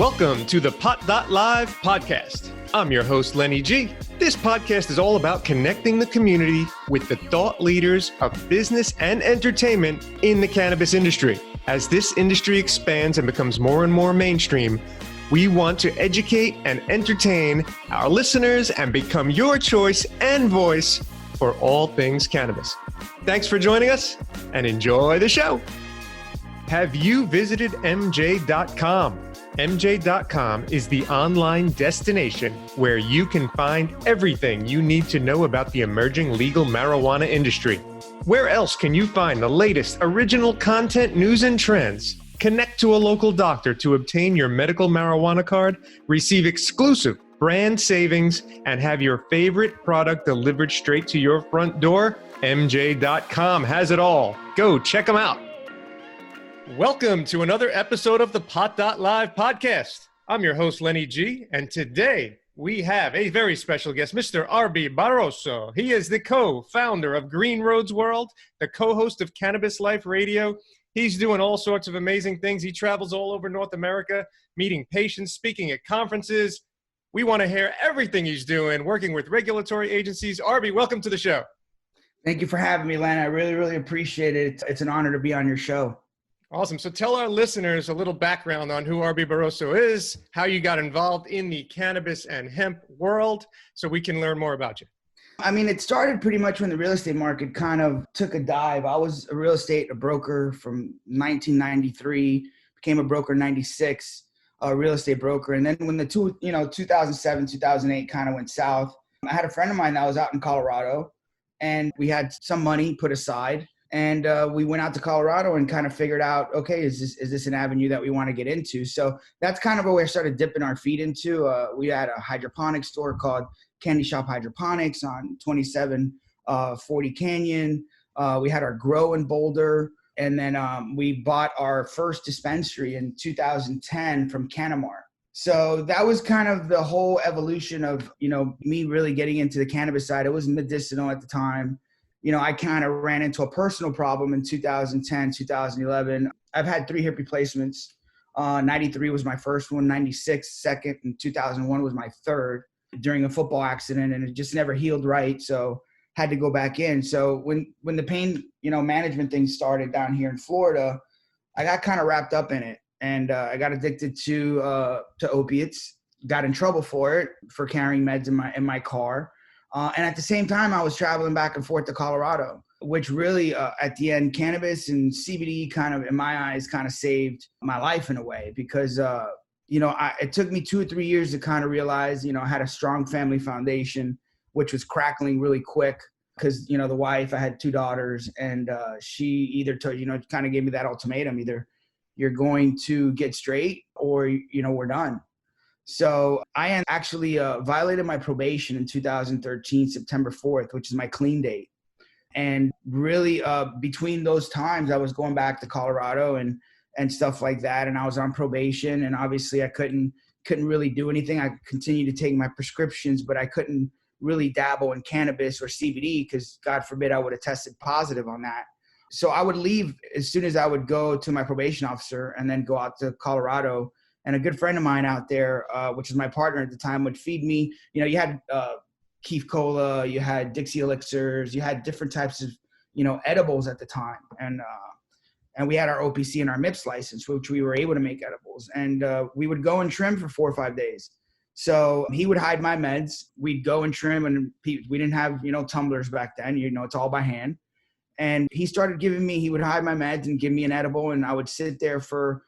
Welcome to the Pot.Live podcast. I'm your host, Lenny G. This podcast is all about connecting the community with the thought leaders of business and entertainment in the cannabis industry. As this industry expands and becomes more and more mainstream, we want to educate and entertain our listeners and become your choice and voice for all things cannabis. Thanks for joining us and enjoy the show. Have you visited MJ.com? MJ.com is the online destination where you can find everything you need to know about the emerging legal marijuana industry. Where else can you find the latest original content, news, and trends? Connect to a local doctor to obtain your medical marijuana card, receive exclusive brand savings, and have your favorite product delivered straight to your front door? MJ.com has it all. Go check them out. Welcome to another episode of the Pot.Live podcast. I'm your host, Lenny G, and today we have a very special guest, Mr. Arby Barroso. He is the co-founder of Green Roads World, the co-host of Cannabis Life Radio. He's doing all sorts of amazing things. He travels all over North America, meeting patients, speaking at conferences. We want to hear everything he's doing, working with regulatory agencies. Arby, welcome to the show. Thank you for having me, Len. I really appreciate it. It's an honor to be on your show. Awesome. So tell our listeners a little background on who Arby Barroso is, how you got involved in the cannabis and hemp world, so we can learn more about you. I mean, it started pretty much when the real estate market kind of took a dive. I was a broker from 1993, became a broker in 96, a real estate broker. And then when the 2007, 2008 kind of went south, I had a friend of mine that was out in Colorado, and we had some money put aside. And we went out to Colorado and kind of figured out, okay, is this an avenue that we want to get into? So that's kind of where we started dipping our feet into. We had a hydroponics store called Candy Shop Hydroponics on 2740 Canyon. We had our grow in Boulder. And then we bought our first dispensary in 2010 from Canamar. So that was kind of the whole evolution of, me really getting into the cannabis side. It was medicinal at the time. I kind of ran into a personal problem in 2010, 2011. I've had 3 hip replacements. 93 was my first one, 96 second, and 2001 was my third during a football accident, and it just never healed right. So had to go back in. So when the pain, management thing started down here in Florida, I got kind of wrapped up in it, and I got addicted to opiates. Got in trouble for carrying meds in my car. And at the same time, I was traveling back and forth to Colorado, which really, at the end, cannabis and CBD kind of, in my eyes, kind of saved my life in a way because, it took me 2 or 3 years to kind of realize, I had a strong family foundation, which was crackling really quick because, the wife, I had 2 daughters, and she either kind of gave me that ultimatum, either you're going to get straight or, we're done. So I actually violated my probation in 2013, September 4th, which is my clean date. And really between those times, I was going back to Colorado and stuff like that. And I was on probation, and obviously I couldn't really do anything. I continued to take my prescriptions, but I couldn't really dabble in cannabis or CBD because God forbid I would have tested positive on that. So I would leave as soon as I would go to my probation officer and then go out to Colorado. And a good friend of mine out there, which is my partner at the time, would feed me. You had Keef Cola, you had Dixie Elixirs, you had different types of, edibles at the time. And we had our OPC and our MIPS license, which we were able to make edibles. And we would go and trim for 4 or 5 days. So he would hide my meds. We'd go and trim, and we didn't have, tumblers back then. It's all by hand. And he would hide my meds and give me an edible, and I would sit there for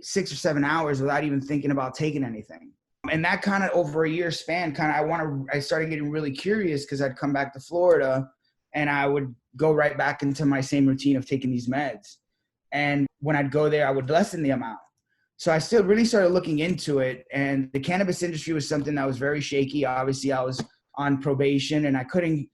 6 or 7 hours without even thinking about taking anything. And that kind of over a year span, I started getting really curious because I'd come back to Florida and I would go right back into my same routine of taking these meds. And when I'd go there, I would lessen the amount. So I still really started looking into it. And the cannabis industry was something that was very shaky. Obviously, I was on probation and I couldn't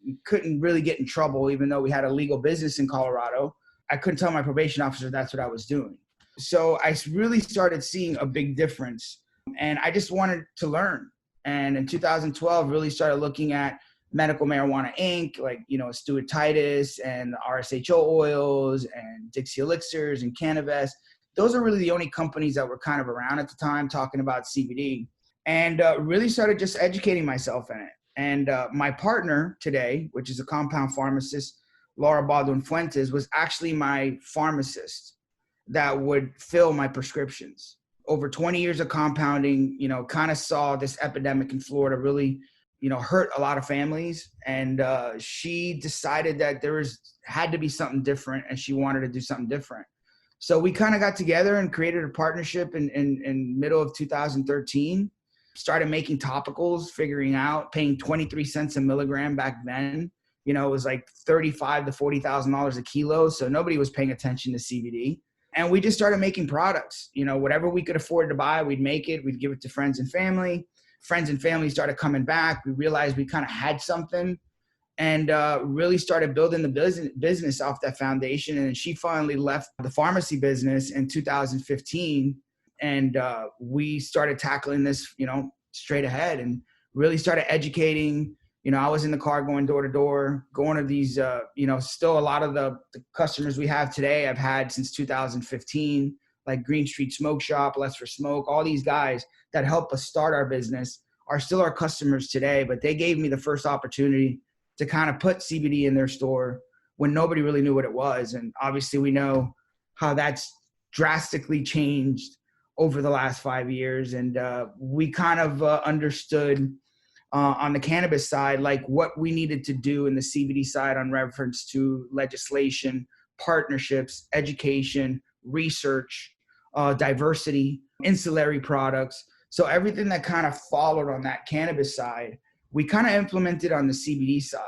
really get in trouble, even though we had a legal business in Colorado. I couldn't tell my probation officer that's what I was doing. So I really started seeing a big difference, and I just wanted to learn. And in 2012, really started looking at medical marijuana Inc., like, steatitis and RSHO oils and Dixie Elixirs and Cannabis. Those are really the only companies that were kind of around at the time talking about CBD, and really started just educating myself in it. And my partner today, which is a compound pharmacist, Laura Baldwin Fuentes, was actually my pharmacist that would fill my prescriptions. Over 20 years of compounding, kind of saw this epidemic in Florida really, hurt a lot of families. And she decided that had to be something different, and she wanted to do something different. So we kind of got together and created a partnership in middle of 2013, started making topicals, paying 23 cents a milligram back then. It was like $35,000 to $40,000 a kilo. So nobody was paying attention to CBD. And we just started making products. Whatever we could afford to buy, we'd make it. We'd give it to friends and family. Friends and family started coming back. We realized we kind of had something, and really started building the business off that foundation. And she finally left the pharmacy business in 2015. And we started tackling this, straight ahead, and really started educating. I was in the car going door to door, going to these, still a lot of the customers we have today I've had since 2015, like Green Street Smoke Shop, Less for Smoke. All these guys that helped us start our business are still our customers today, but they gave me the first opportunity to kind of put CBD in their store when nobody really knew what it was. And obviously we know how that's drastically changed over the last 5 years. And we kind of understood on the cannabis side, like what we needed to do in the CBD side on reference to legislation, partnerships, education, research, diversity, ancillary products. So everything that kind of followed on that cannabis side, we kind of implemented on the CBD side.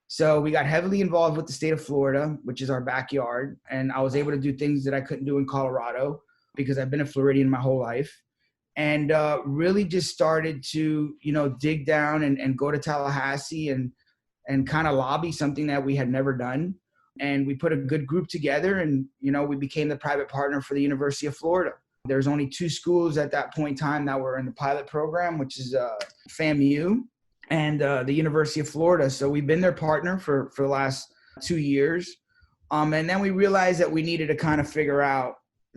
So we got heavily involved with the state of Florida, which is our backyard. And I was able to do things that I couldn't do in Colorado because I've been a Floridian my whole life. And really just started to, dig down and go to Tallahassee and kind of lobby something that we had never done. And we put a good group together, and, we became the private partner for the University of Florida. There's only 2 schools at that point in time that were in the pilot program, which is FAMU and the University of Florida. So we've been their partner for the last 2 years. And then we realized that we needed to kind of figure out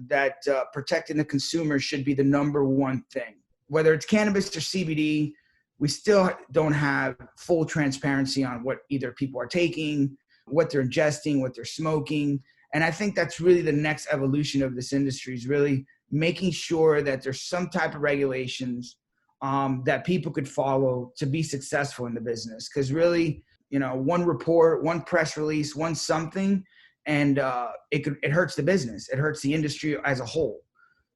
that protecting the consumer should be the number one thing. Whether it's cannabis or CBD, we still don't have full transparency on what either people are taking, what they're ingesting, what they're smoking. And I think that's really the next evolution of this industry, is really making sure that there's some type of regulations that people could follow to be successful in the business. Because really, one report, one press release, one something, and it hurts the business. It hurts the industry as a whole.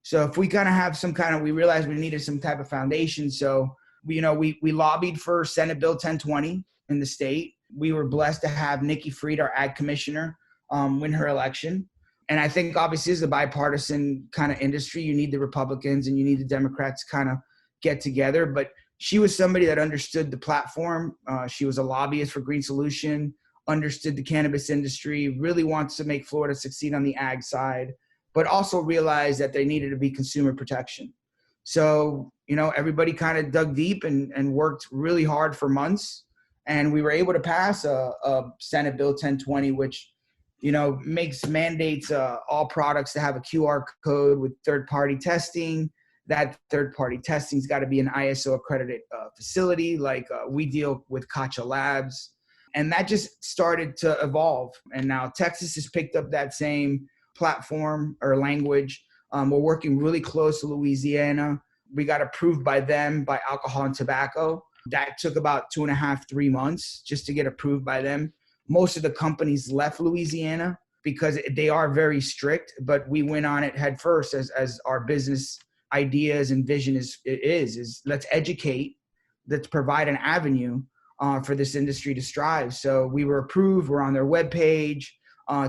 So if we kind of have we realized we needed some type of foundation. So we lobbied for Senate Bill 1020 in the state. We were blessed to have Nikki Fried, our ag commissioner, win her election. And I think obviously as a bipartisan kind of industry, you need the Republicans and you need the Democrats kind of get together. But she was somebody that understood the platform. She was a lobbyist for Green Solution, understood the cannabis industry, really wants to make Florida succeed on the ag side, but also realized that there needed to be consumer protection. So, everybody kind of dug deep and worked really hard for months. And we were able to pass a Senate Bill 1020, which, mandates all products to have a QR code with third-party testing. That third-party testing's got to be an ISO accredited facility, like we deal with Kacha Labs. And that just started to evolve. And now Texas has picked up that same platform or language. We're working really close to Louisiana. We got approved by them, by alcohol and tobacco. That took about 2.5, 3 months just to get approved by them. Most of the companies left Louisiana because they are very strict, but we went on it head first as our business ideas and vision is let's educate, let's provide an avenue for this industry to strive. So we were approved. We're on their webpage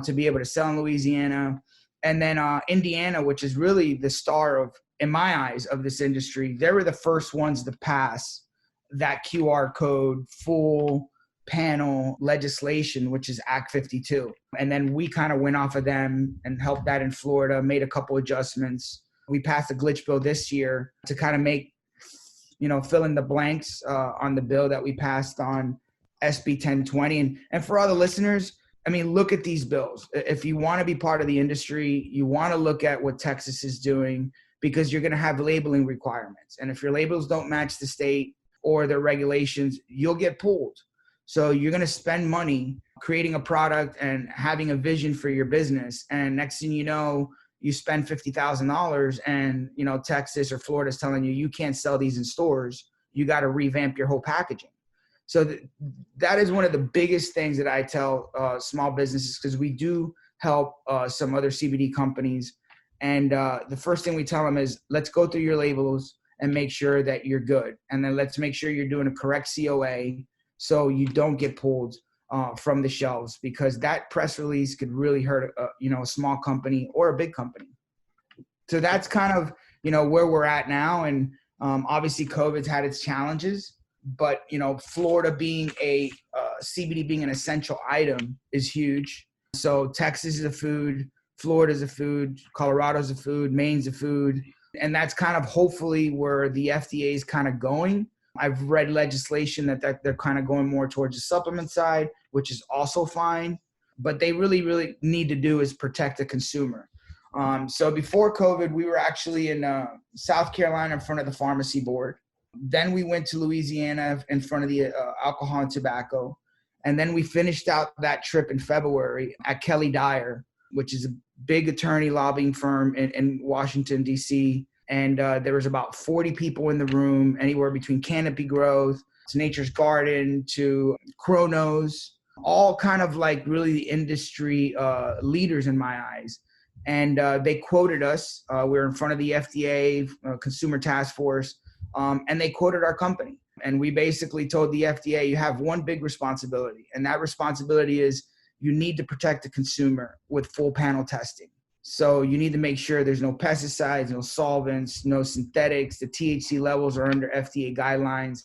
to be able to sell in Louisiana. And then Indiana, which is really the star of, in my eyes, of this industry, they were the first ones to pass that QR code full panel legislation, which is Act 52. And then we kind of went off of them and helped that in Florida, made a couple adjustments. We passed a glitch bill this year to kind of make, fill in the blanks on the bill that we passed on SB 1020. And for all the listeners, I mean, look at these bills. If you want to be part of the industry, you want to look at what Texas is doing, because you're going to have labeling requirements. And if your labels don't match the state or their regulations, you'll get pulled. So you're going to spend money creating a product and having a vision for your business. And next thing you know, you spend $50,000 and, you know, Texas or Florida is telling you, you can't sell these in stores. You got to revamp your whole packaging. So that is one of the biggest things that I tell small businesses, because we do help some other CBD companies. And the first thing we tell them is, let's go through your labels and make sure that you're good. And then let's make sure you're doing a correct COA so you don't get pulled from the shelves, because that press release could really hurt a small company or a big company. So that's kind of, you know, where we're at now. And obviously COVID's had its challenges. But, you know, Florida being CBD being an essential item is huge. So Texas is a food, Florida's a food, Colorado's a food, Maine's a food. And that's kind of hopefully where the FDA is kind of going. I've read legislation that they're kind of going more towards the supplement side, which is also fine. But they really, really need to do is protect the consumer. So before COVID, we were actually in South Carolina in front of the pharmacy board. Then we went to Louisiana in front of the alcohol and tobacco. And then we finished out that trip in February at Kelly Dyer, which is a big attorney lobbying firm in Washington, D.C. And there was about 40 people in the room, anywhere between Canopy Growth to Nature's Garden to Chronos, all kind of like really the industry leaders in my eyes. And they quoted us. We were in front of the FDA, Consumer Task Force. And they quoted our company. And we basically told the FDA, you have one big responsibility. And that responsibility is you need to protect the consumer with full panel testing. So you need to make sure there's no pesticides, no solvents, no synthetics. The THC levels are under FDA guidelines.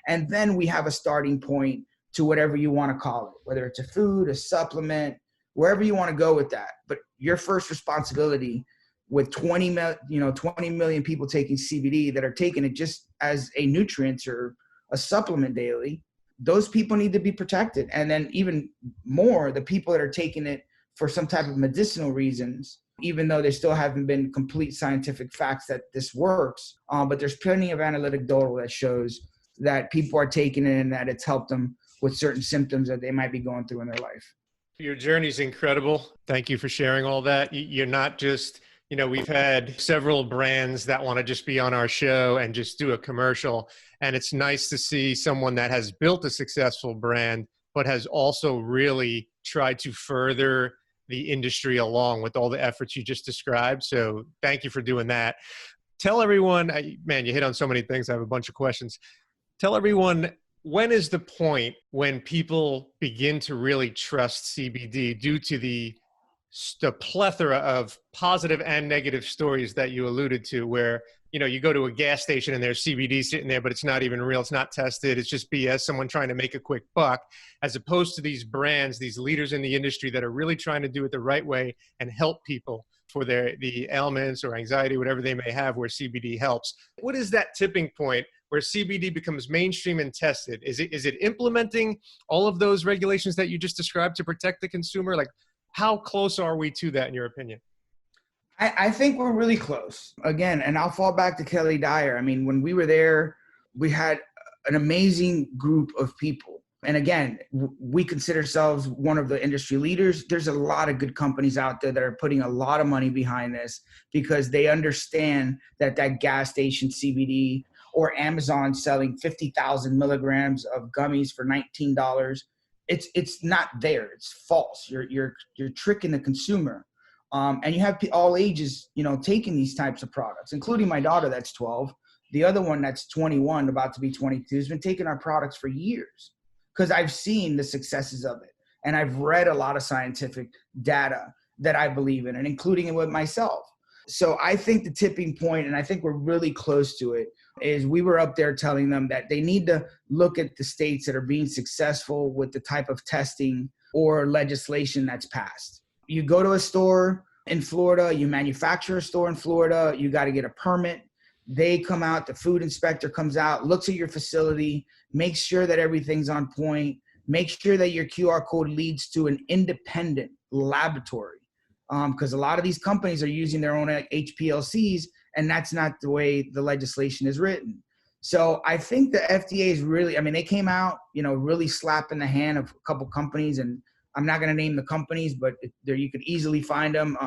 And then we have a starting point to whatever you want to call it, whether it's a food, a supplement, wherever you want to go with that. But your first responsibility with 20 million people taking CBD that are taking it just as a nutrient or a supplement daily, those people need to be protected. And then even more, the people that are taking it for some type of medicinal reasons, even though there still haven't been complete scientific facts that this works, but there's plenty of analytic data that shows that people are taking it and that it's helped them with certain symptoms that they might be going through in their life. Your journey's incredible. Thank you for sharing all that. You're not just... You know, we've had several brands that want to just be on our show and just do a commercial. And it's nice to see someone that has built a successful brand, but has also really tried to further the industry along with all the efforts you just described. So thank you for doing that. Tell everyone, man, you hit on so many things. I have a bunch of questions. Tell everyone, when is the point when people begin to really trust CBD due to the plethora of positive and negative stories that you alluded to, where, you know, you go to a gas station and there's CBD sitting there, but it's not even real. It's not tested. It's just BS, someone trying to make a quick buck, as opposed to these brands, these leaders in the industry that are really trying to do it the right way and help people for the ailments or anxiety, whatever they may have, where CBD helps. What is that tipping point where CBD becomes mainstream and tested? Is it implementing all of those regulations that you just described to protect the consumer? Like, how close are we to that, in your opinion? I think we're really close. Again, and I'll fall back to Kelly Dyer. I mean, when we were there, we had an amazing group of people. And again, we consider ourselves one of the industry leaders. There's a lot of good companies out there that are putting a lot of money behind this, because they understand that gas station CBD or Amazon selling 50,000 milligrams of gummies for $19, it's not there. It's false. You're tricking the consumer. And you have all ages, you know, taking these types of products, including my daughter that's 12. The other one that's 21, about to be 22, has been taking our products for years, because I've seen the successes of it. And I've read a lot of scientific data that I believe in, and including it with myself. So I think the tipping point, and I think we're really close to it, is we were up there telling them that they need to look at the states that are being successful with the type of testing or legislation that's passed. You go to a store in Florida, you manufacture a store in Florida, you got to get a permit. They come out, the food inspector comes out, looks at your facility, makes sure that everything's on point. make sure that your QR code leads to an independent laboratory. Because a lot of these companies are using their own HPLCs, and that's not the way the legislation is written. So I think the FDA is really, I mean, they came out, really slapping the hand of a couple companies, and I'm not going to name the companies, but there you could easily find them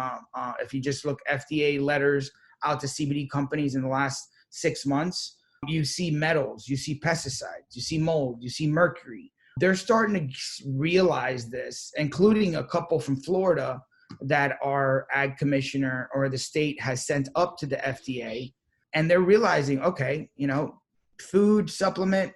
if you just look FDA letters out to CBD companies in the last 6 months. You see metals, you see pesticides, you see mold, you see mercury. They're starting to realize this, including a couple from Florida that our ag commissioner or the state has sent up to the FDA. And they're realizing, okay, food supplement,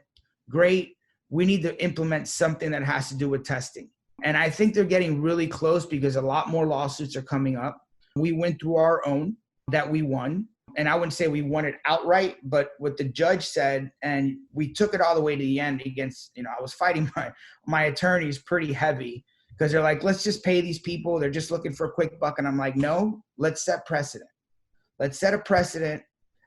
great. We need to implement something that has to do with testing. And I think they're getting really close because a lot more lawsuits are coming up. We went through our own that we won. And I wouldn't say we won it outright, but what the judge said, and we took it all the way to the end against, I was fighting my attorneys pretty heavy because they're like, let's just pay these people. They're just looking for a quick buck. And I'm like, no, let's set precedent. Let's set a precedent.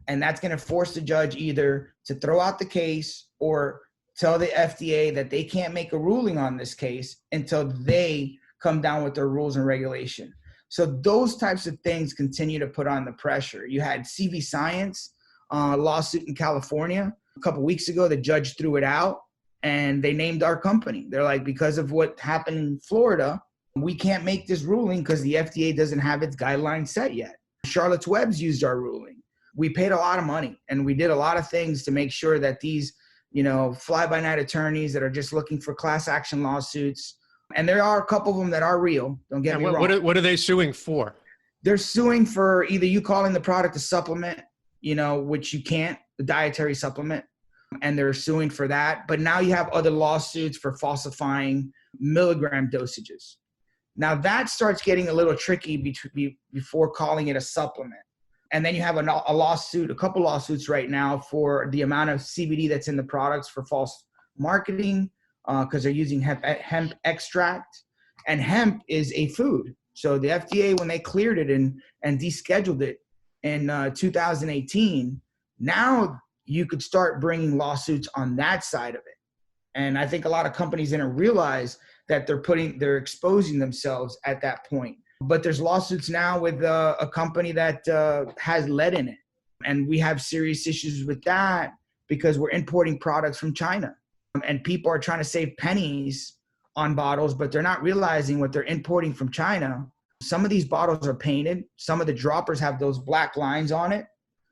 And that's going to force the judge either to throw out the case or tell the FDA that they can't make a ruling on this case until they come down with their rules and regulation. So those types of things continue to put on the pressure. You had CV Science lawsuit in California. A couple of weeks ago, the judge threw it out and they named our company. They're like, because of what happened in Florida, we can't make this ruling because the FDA doesn't have its guidelines set yet. Charlotte's Web's used our ruling. We paid a lot of money and we did a lot of things to make sure that these, fly-by-night attorneys that are just looking for class action lawsuits, and there are a couple of them that are real. Don't get me wrong. What are they suing for? They're suing for either you calling the product a supplement, which you can't, the dietary supplement, and they're suing for that. But now you have other lawsuits for falsifying milligram dosages. Now that starts getting a little tricky before calling it a supplement. And then you have a lawsuit, a couple lawsuits right now for the amount of CBD that's in the products for false marketing because they're using hemp extract. And hemp is a food. So the FDA, when they cleared it and descheduled it in 2018, now you could start bringing lawsuits on that side of it. And I think a lot of companies didn't realize that they're exposing themselves at that point. But there's lawsuits now with a company that has lead in it. And we have serious issues with that because we're importing products from China. And people are trying to save pennies on bottles, but they're not realizing what they're importing from China. Some of these bottles are painted. Some of the droppers have those black lines on it.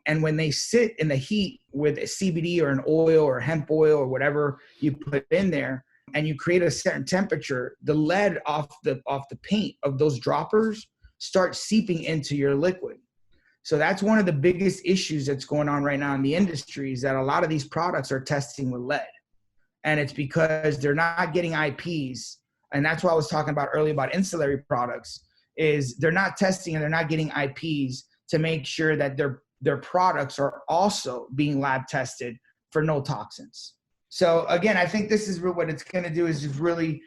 And when they sit in the heat with a CBD or an oil or hemp oil or whatever you put in there, and you create a certain temperature, the lead off the paint of those droppers starts seeping into your liquid. So that's one of the biggest issues that's going on right now in the industry is that a lot of these products are testing with lead. And it's because they're not getting IPs. And that's what I was talking about earlier about ancillary products is they're not testing and they're not getting IPs to make sure that their products are also being lab tested for no toxins. So again, I think this is what it's going to do is just really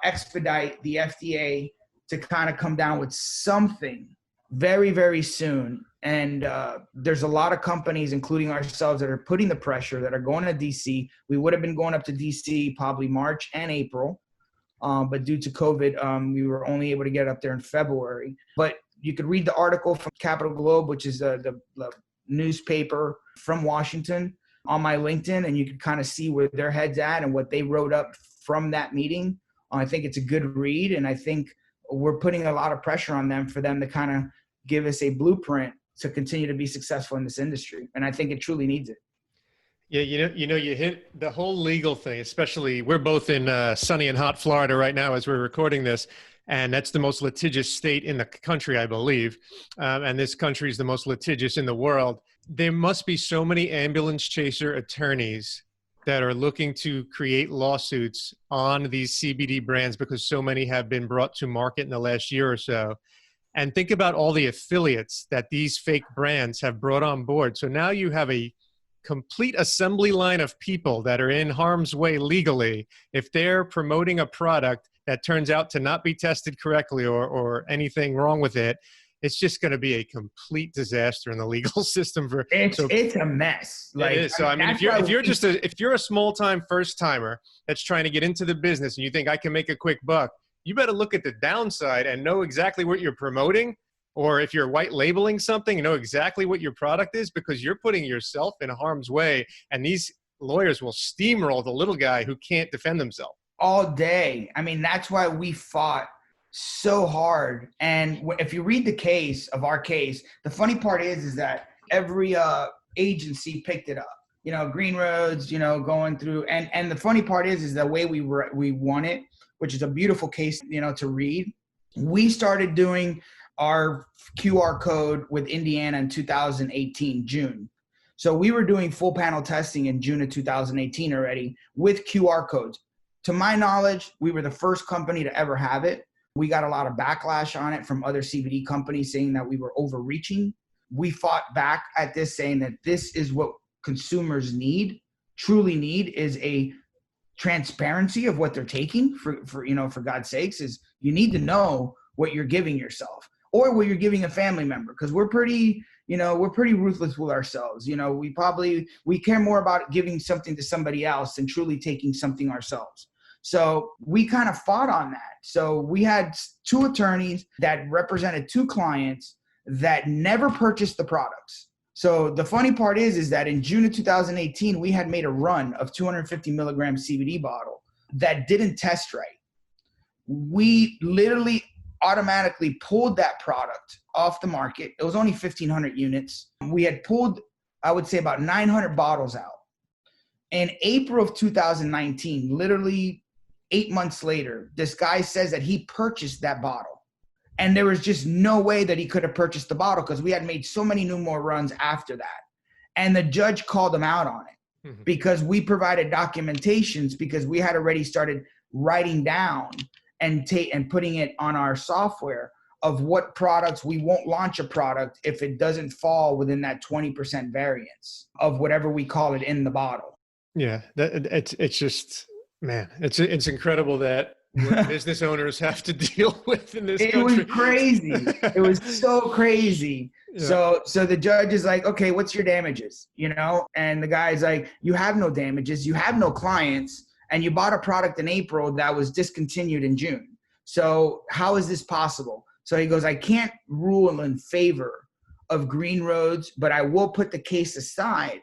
expedite the FDA to kind of come down with something very, very soon. And there's a lot of companies, including ourselves, that are putting the pressure, that are going to DC. We would have been going up to DC probably March and April. But due to COVID, we were only able to get up there in February. But you could read the article from Capital Globe, which is the newspaper from Washington, on my LinkedIn, and you can kind of see where their head's at and what they wrote up from that meeting. I think it's a good read, and I think we're putting a lot of pressure on them for them to kind of give us a blueprint to continue to be successful in this industry, and I think it truly needs it. Yeah, you hit the whole legal thing, especially we're both in sunny and hot Florida right now as we're recording this, and that's the most litigious state in the country, I believe, and this country is the most litigious in the world. There must be so many ambulance chaser attorneys that are looking to create lawsuits on these CBD brands because so many have been brought to market in the last year or so. And think about all the affiliates that these fake brands have brought on board. So now you have a complete assembly line of people that are in harm's way legally if they're promoting a product that turns out to not be tested correctly or anything wrong with it. it's just going to be a complete disaster in the legal system for it's a mess. Like, it is. So I mean, if you're a small time first timer that's trying to get into the business and you think I can make a quick buck, you better look at the downside and know exactly what you're promoting. Or if you're white labeling something, know exactly what your product is, because you're putting yourself in harm's way. And these lawyers will steamroll the little guy who can't defend himself all day. I mean, that's why we fought so hard. And if you read the case of our case, the funny part is that every agency picked it up. You know, Green Roads, you know, going through, and the funny part is the way we won it, which is a beautiful case, you know, to read. We started doing our QR code with Indiana in 2018, June. So we were doing full panel testing in June of 2018 already with QR codes. To my knowledge, we were the first company to ever have it. We got a lot of backlash on it from other CBD companies saying that we were overreaching. We fought back at this, saying that this is what consumers truly need, is a transparency of what they're taking. For you know, for God's sakes, is you need to know what you're giving yourself or what you're giving a family member, because we're pretty ruthless with ourselves. You know, we care more about giving something to somebody else than truly taking something ourselves. So we kind of fought on that. So we had 2 attorneys that represented 2 clients that never purchased the products. So the funny part is that in June of 2018, we had made a run of 250 milligram CBD bottle that didn't test right. We literally automatically pulled that product off the market. It was only 1,500 units. We had pulled, I would say, about 900 bottles out. In April of 2019, literally 8 months later, this guy says that he purchased that bottle. And there was just no way that he could have purchased the bottle because we had made so many more runs after that. And the judge called him out on it because we provided documentations, because we had already started writing down and putting it on our software of what products. We won't launch a product if it doesn't fall within that 20% variance of whatever we call it in the bottle. Yeah, it's just, man, it's incredible that what business owners have to deal with in this country. It was crazy. It was so crazy. Yeah. So the judge is like, okay, what's your damages? You know, and the guy's like, you have no damages, you have no clients, and you bought a product in April that was discontinued in June. So how is this possible? So he goes, I can't rule in favor of Green Roads, but I will put the case aside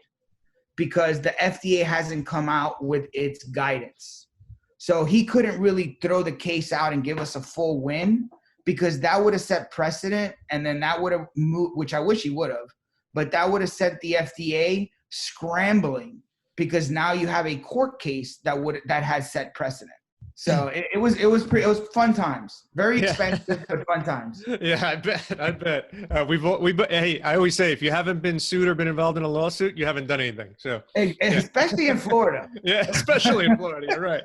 because the FDA hasn't come out with its guidance. So he couldn't really throw the case out and give us a full win, because that would have set precedent, and then that would have moved, which I wish he would have, but that would have set the FDA scrambling, because now you have a court case that has set precedent. So it was fun times, very expensive, but fun times. Yeah, I bet. Hey, I always say, if you haven't been sued or been involved in a lawsuit, you haven't done anything. So especially in Florida. Yeah, especially in Florida. You're right.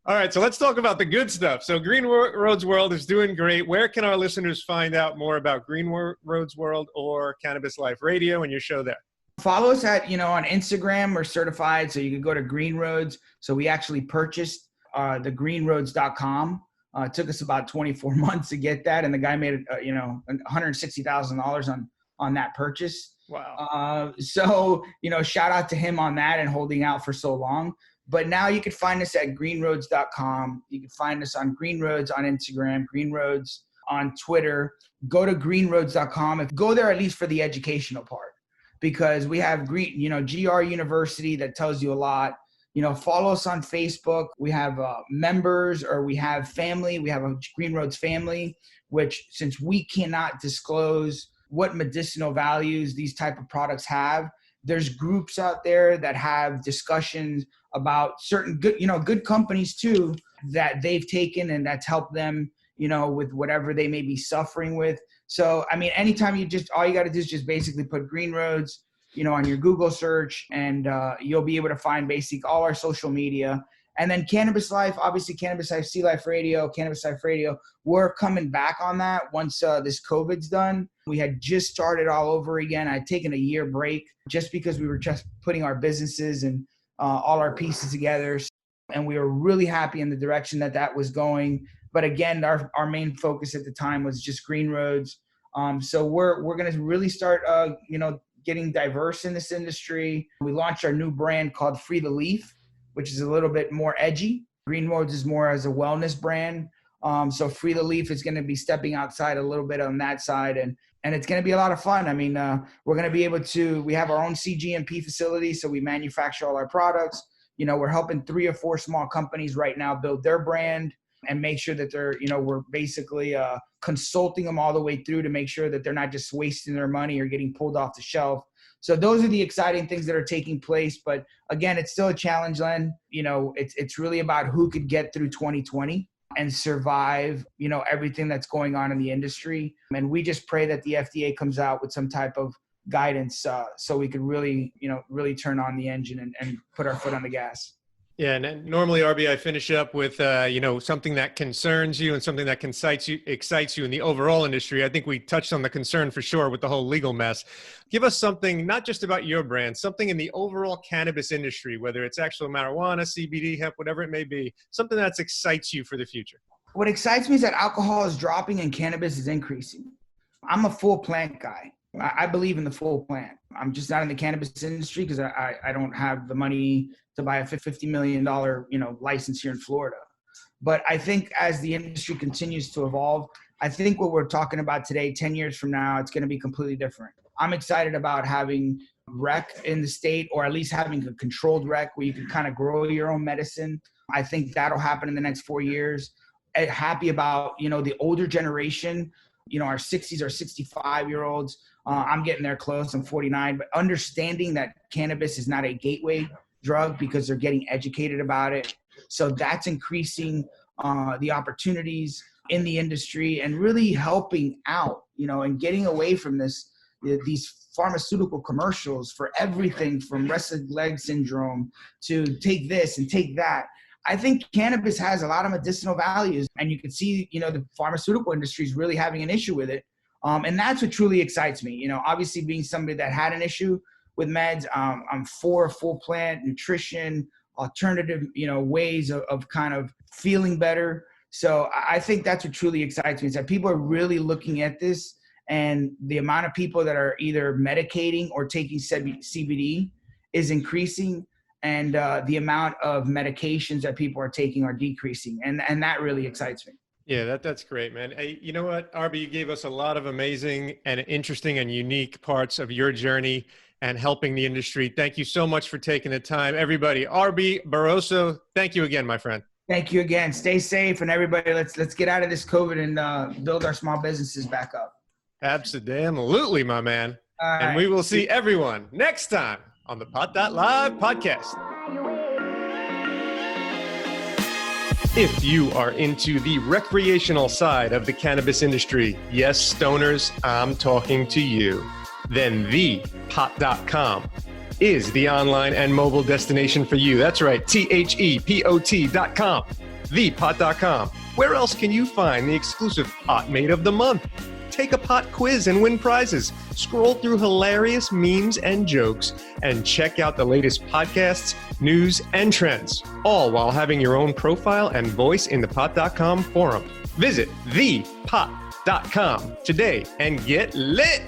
All right, so let's talk about the good stuff. So Green Roads World is doing great. Where can our listeners find out more about Green Roads World or Cannabis Life Radio and your show there? Follow us on Instagram. We're certified, so you can go to Green Roads. So we actually purchased the greenroads.com. It took us about 24 months to get that, and the guy made $160,000 on that purchase. Wow. So shout out to him on that and holding out for so long. But now you can find us at greenroads.com. You can find us on Green Roads on Instagram, Green Roads on Twitter. Go to greenroads.com. Go there at least for the educational part, because we have GR University that tells you a lot. Follow us on Facebook. We have members, or we have family. We have a Green Roads family, which, since we cannot disclose what medicinal values these type of products have, there's groups out there that have discussions about certain good companies too, that they've taken and that's helped them, with whatever they may be suffering with. So, I mean, anytime all you got to do is just basically put Green Roads, on your Google search, and you'll be able to find all our social media. And then Cannabis Life, obviously Cannabis Life, Cannabis Life Radio, we're coming back on that once this COVID's done. We had just started all over again. I'd taken a year break just because we were just putting our businesses and all our pieces together. And we were really happy in the direction that was going. But again, our main focus at the time was just Green Roads. So we're going to really start, getting diverse in this industry. We launched our new brand called Free the Leaf, which is a little bit more edgy. Green Roads is more as a wellness brand. So Free the Leaf is going to be stepping outside a little bit on that side. And it's going to be a lot of fun. I mean, we're going to be able to, we have our own CGMP facility. So we manufacture all our products. We're helping 3 or 4 small companies right now build their brand and make sure that they're, we're basically consulting them all the way through to make sure that they're not just wasting their money or getting pulled off the shelf. So those are the exciting things that are taking place. But again, it's still a challenge, Len. It's really about who could get through 2020 and survive, everything that's going on in the industry. And we just pray that the FDA comes out with some type of guidance so we could really, really turn on the engine and put our foot on the gas. Yeah, and normally, Arby, I finish up with, something that concerns you and something that excites you in the overall industry. I think we touched on the concern for sure with the whole legal mess. Give us something, not just about your brand, something in the overall cannabis industry, whether it's actual marijuana, CBD, hemp, whatever it may be, something that excites you for the future. What excites me is that alcohol is dropping and cannabis is increasing. I'm a full plant guy. I believe in the full plant. I'm just not in the cannabis industry because I don't have the money to buy a $50 million, license here in Florida. But I think as the industry continues to evolve, I think what we're talking about today, 10 years from now, it's going to be completely different. I'm excited about having rec in the state, or at least having a controlled rec where you can kind of grow your own medicine. I think that'll happen in the next 4 years. I'm happy about, the older generation, our 60s or 65-year-olds. I'm getting there close. I'm 49, but understanding that cannabis is not a gateway drug because they're getting educated about it. So that's increasing the opportunities in the industry and really helping out, and getting away from these pharmaceutical commercials for everything from restless leg syndrome to take this and take that. I think cannabis has a lot of medicinal values, and you can see, the pharmaceutical industry is really having an issue with it. And that's what truly excites me. Obviously being somebody that had an issue with meds, I'm for full plant nutrition, alternative, ways of kind of feeling better. So I think that's what truly excites me, is that people are really looking at this, and the amount of people that are either medicating or taking CBD is increasing, and the amount of medications that people are taking are decreasing. And that really excites me. Yeah, that's great, man. Hey, you know what, Arby, you gave us a lot of amazing and interesting and unique parts of your journey and helping the industry. Thank you so much for taking the time. Everybody, Arby Barroso, thank you again, my friend. Thank you again. Stay safe, and everybody, let's get out of this COVID and build our small businesses back up. Absolutely, my man. All right. And we will see everyone next time on the Pot.Live podcast. If you are into the recreational side of the cannabis industry, yes, stoners, I'm talking to you, then thepot.com is the online and mobile destination for you. That's right, THEPOT.com, thepot.com. Where else can you find the exclusive Pot Mate of the Month? Take a pot quiz and win prizes. Scroll through hilarious memes and jokes and check out the latest podcasts, news, and trends, all while having your own profile and voice in the pot.com forum. Visit thepot.com today and get lit.